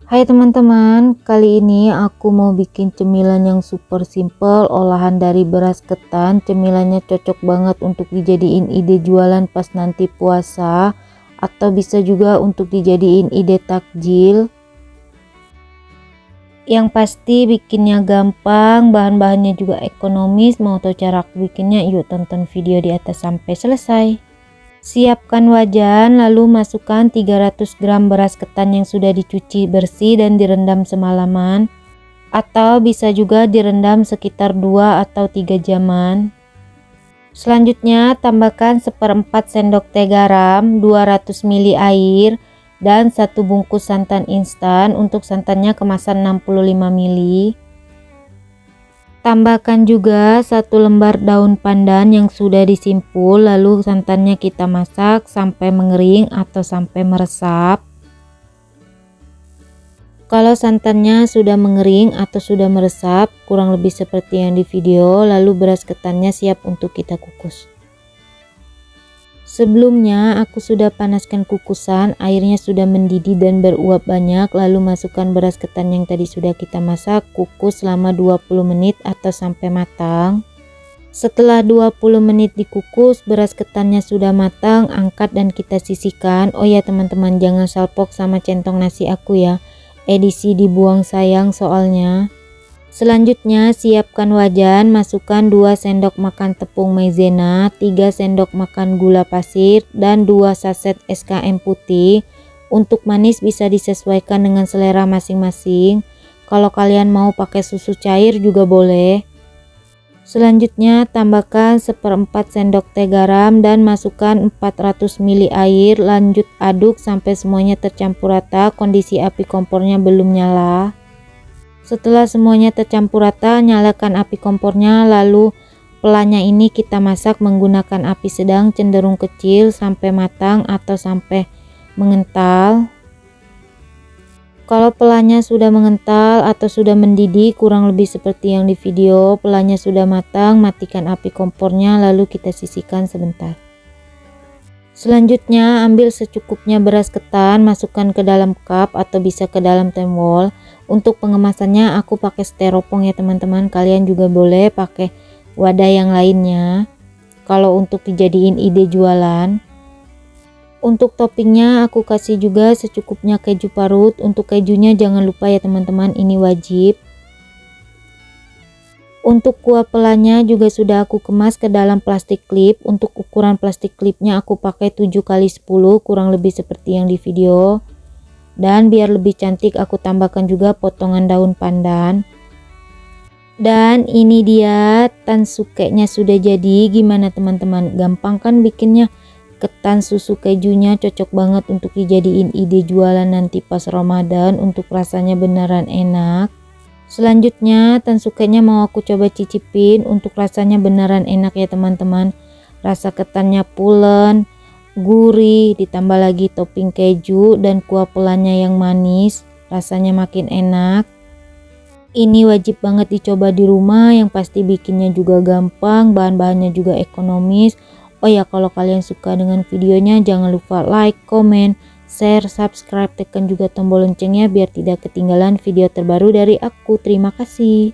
Hai teman-teman, kali ini aku mau bikin cemilan yang super simple, olahan dari beras ketan. Cemilannya cocok banget untuk dijadiin ide jualan pas nanti puasa, atau bisa juga untuk dijadiin ide takjil. Yang pasti bikinnya gampang, bahan-bahannya juga ekonomis. Mau tahu cara aku bikinnya? Yuk tonton video di atas sampai selesai. Siapkan wajan, lalu masukkan 300 gram beras ketan yang sudah dicuci bersih dan direndam semalaman, atau bisa juga direndam sekitar 2 atau 3 jaman. Selanjutnya tambahkan 1/4 sendok teh garam, 200 ml air, dan 1 bungkus santan instan. Untuk santannya kemasan 65 ml. Tambahkan juga 1 lembar daun pandan yang sudah disimpul, lalu santannya kita masak sampai mengering atau sampai meresap. Kalau santannya sudah mengering atau sudah meresap, kurang lebih seperti yang di video, lalu beras ketannya siap untuk kita kukus. Sebelumnya aku sudah panaskan kukusan, airnya sudah mendidih dan beruap banyak, lalu masukkan beras ketan yang tadi sudah kita masak, kukus selama 20 menit atau sampai matang. Setelah 20 menit dikukus, beras ketannya sudah matang, angkat dan kita sisihkan. Oh ya teman-teman, jangan salpok sama centong nasi aku ya, edisi dibuang sayang soalnya. Selanjutnya siapkan wajan, masukkan 2 sendok makan tepung maizena, 3 sendok makan gula pasir, dan 2 saset SKM putih. Untuk manis bisa disesuaikan dengan selera masing-masing. Kalau kalian mau pakai susu cair juga boleh. Selanjutnya tambahkan 1/4 sendok teh garam dan masukkan 400 ml air. Lanjut aduk sampai semuanya tercampur rata, kondisi api kompornya belum nyala. Setelah semuanya tercampur rata, nyalakan api kompornya, lalu pelannya ini kita masak menggunakan api sedang cenderung kecil sampai matang atau sampai mengental. Kalau pelannya sudah mengental atau sudah mendidih kurang lebih seperti yang di video, pelannya sudah matang, matikan api kompornya lalu kita sisihkan sebentar. Selanjutnya ambil secukupnya beras ketan, masukkan ke dalam cup atau bisa ke dalam tembok. Untuk pengemasannya aku pakai styrofoam ya teman-teman, kalian juga boleh pakai wadah yang lainnya kalau untuk dijadiin ide jualan. Untuk toppingnya aku kasih juga secukupnya keju parut. Untuk kejunya jangan lupa ya teman-teman, ini wajib. Untuk kuah pelannya juga sudah aku kemas ke dalam plastik klip. Untuk ukuran plastik klipnya aku pakai 7x10, kurang lebih seperti yang di video. Dan biar lebih cantik aku tambahkan juga potongan daun pandan. Dan ini dia tansukenya sudah jadi. Gimana teman-teman, gampang kan bikinnya? Ketan susu kejunya cocok banget untuk dijadiin ide jualan nanti pas Ramadan, untuk rasanya beneran enak. Selanjutnya tansukenya mau aku coba cicipin, untuk rasanya beneran enak ya teman-teman. Rasa ketannya pulen, gurih, ditambah lagi topping keju dan kuah pelannya yang manis, rasanya makin enak. Ini wajib banget dicoba di rumah, yang pasti bikinnya juga gampang, bahan-bahannya juga ekonomis. Oh ya, kalau kalian suka dengan videonya jangan lupa like, comment, share, subscribe, tekan juga tombol loncengnya biar tidak ketinggalan video terbaru dari aku. Terima kasih.